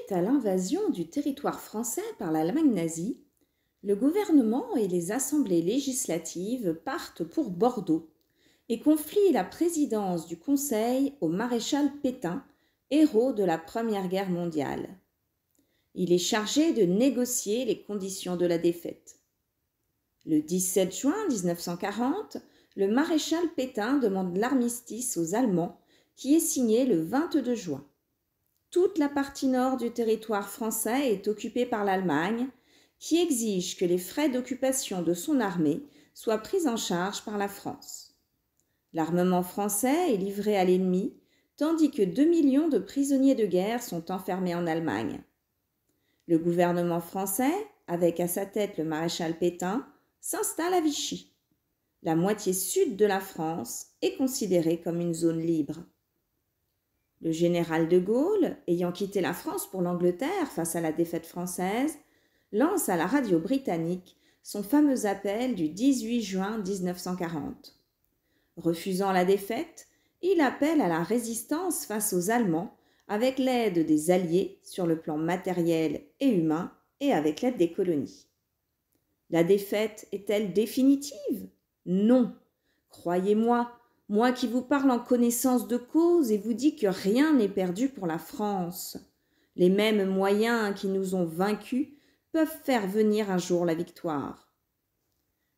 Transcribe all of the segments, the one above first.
Suite à l'invasion du territoire français par l'Allemagne nazie, le gouvernement et les assemblées législatives partent pour Bordeaux et confient la présidence du Conseil au maréchal Pétain, héros de la Première Guerre mondiale. Il est chargé de négocier les conditions de la défaite. Le 17 juin 1940, le maréchal Pétain demande l'armistice aux Allemands qui est signé le 22 juin. Toute la partie nord du territoire français est occupée par l'Allemagne, qui exige que les frais d'occupation de son armée soient pris en charge par la France. L'armement français est livré à l'ennemi, tandis que 2 millions de prisonniers de guerre sont enfermés en Allemagne. Le gouvernement français, avec à sa tête le maréchal Pétain, s'installe à Vichy. La moitié sud de la France est considérée comme une zone libre. Le général de Gaulle, ayant quitté la France pour l'Angleterre face à la défaite française, lance à la radio britannique son fameux appel du 18 juin 1940. Refusant la défaite, il appelle à la résistance face aux Allemands avec l'aide des Alliés sur le plan matériel et humain et avec l'aide des colonies. La défaite est-elle définitive ? Non. Croyez-moi, moi qui vous parle en connaissance de cause et vous dis que rien n'est perdu pour la France. Les mêmes moyens qui nous ont vaincus peuvent faire venir un jour la victoire.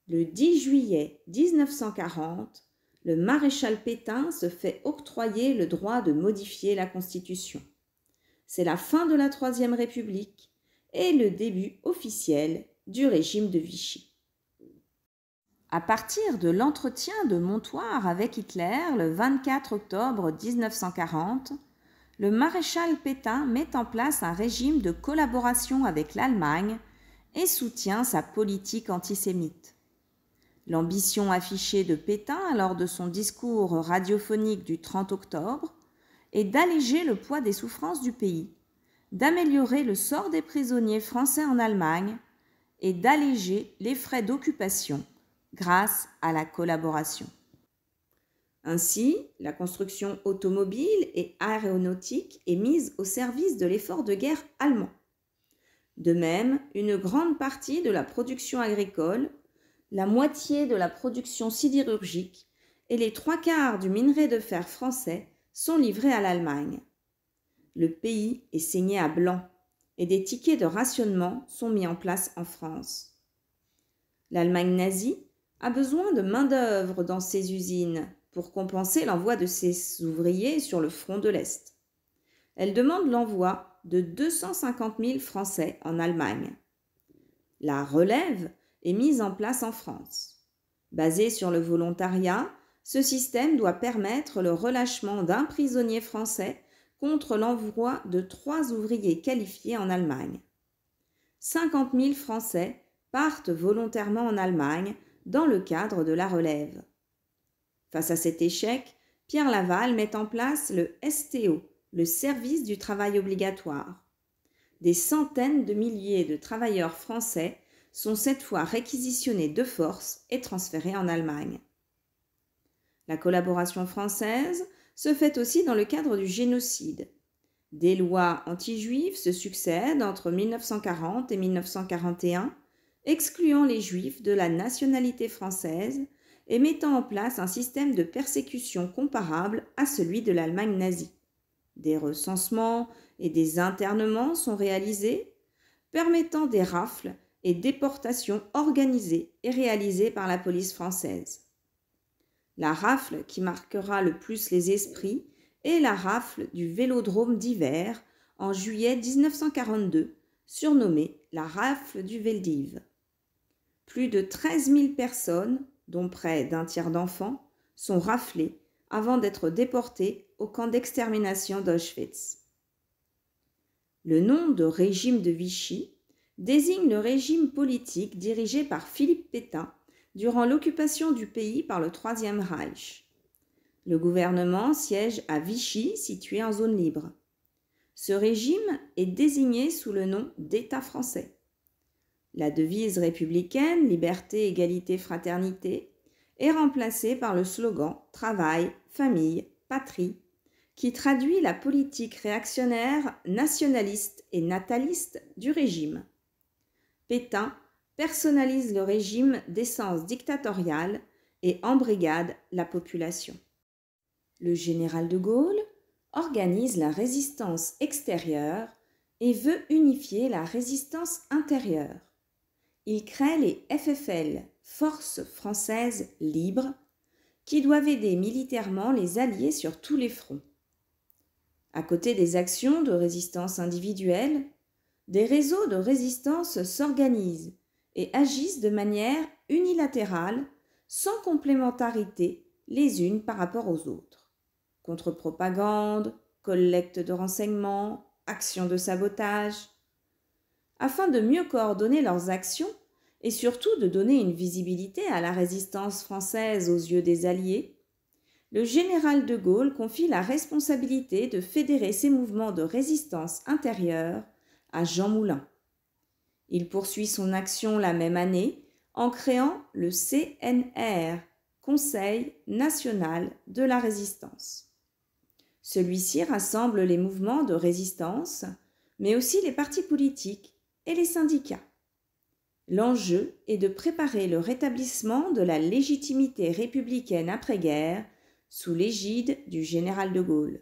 Le 10 juillet 1940, le maréchal Pétain se fait octroyer le droit de modifier la Constitution. C'est la fin de la Troisième République et le début officiel du régime de Vichy. À partir de l'entretien de Montoire avec Hitler le 24 octobre 1940, le maréchal Pétain met en place un régime de collaboration avec l'Allemagne et soutient sa politique antisémite. L'ambition affichée de Pétain lors de son discours radiophonique du 30 octobre est d'alléger le poids des souffrances du pays, d'améliorer le sort des prisonniers français en Allemagne et d'alléger les frais d'occupation grâce à la collaboration. Ainsi, la construction automobile et aéronautique est mise au service de l'effort de guerre allemand. De même, une grande partie de la production agricole, la moitié de la production sidérurgique et les 3/4 du minerai de fer français sont livrés à l'Allemagne. Le pays est saigné à blanc et des tickets de rationnement sont mis en place en France. L'Allemagne nazie a besoin de main-d'œuvre dans ses usines pour compenser l'envoi de ses ouvriers sur le front de l'Est. Elle demande l'envoi de 250 000 Français en Allemagne. La relève est mise en place en France. Basé sur le volontariat, ce système doit permettre le relâchement d'un prisonnier français contre l'envoi de 3 ouvriers qualifiés en Allemagne. 50 000 Français partent volontairement en Allemagne dans le cadre de la relève. Face à cet échec, Pierre Laval met en place le STO, le service du travail obligatoire. Des centaines de milliers de travailleurs français sont cette fois réquisitionnés de force et transférés en Allemagne. La collaboration française se fait aussi dans le cadre du génocide. Des lois anti-juives se succèdent entre 1940 et 1941, excluant les Juifs de la nationalité française et mettant en place un système de persécution comparable à celui de l'Allemagne nazie. Des recensements et des internements sont réalisés, permettant des rafles et déportations organisées et réalisées par la police française. La rafle qui marquera le plus les esprits est la rafle du Vélodrome d'hiver en juillet 1942, surnommée la rafle du Veldiv. Plus de 13 000 personnes, dont près d'un tiers d'enfants, sont raflées avant d'être déportées au camp d'extermination d'Auschwitz. Le nom de régime de Vichy désigne le régime politique dirigé par Philippe Pétain durant l'occupation du pays par le Troisième Reich. Le gouvernement siège à Vichy, situé en zone libre. Ce régime est désigné sous le nom d'État français. La devise républicaine « Liberté, égalité, fraternité » est remplacée par le slogan « Travail, famille, patrie » qui traduit la politique réactionnaire, nationaliste et nataliste du régime. Pétain personnalise le régime d'essence dictatoriale et embrigade la population. Le général de Gaulle organise la résistance extérieure et veut unifier la résistance intérieure. Il crée les FFL, Forces françaises libres, qui doivent aider militairement les Alliés sur tous les fronts. À côté des actions de résistance individuelle, des réseaux de résistance s'organisent et agissent de manière unilatérale, sans complémentarité les unes par rapport aux autres. Contre-propagande, collecte de renseignements, actions de sabotage. Afin de mieux coordonner leurs actions et surtout de donner une visibilité à la résistance française aux yeux des Alliés, le général de Gaulle confie la responsabilité de fédérer ces mouvements de résistance intérieure à Jean Moulin. Il poursuit son action la même année en créant le CNR, Conseil national de la résistance. Celui-ci rassemble les mouvements de résistance, mais aussi les partis politiques et les syndicats. L'enjeu est de préparer le rétablissement de la légitimité républicaine après-guerre sous l'égide du général de Gaulle.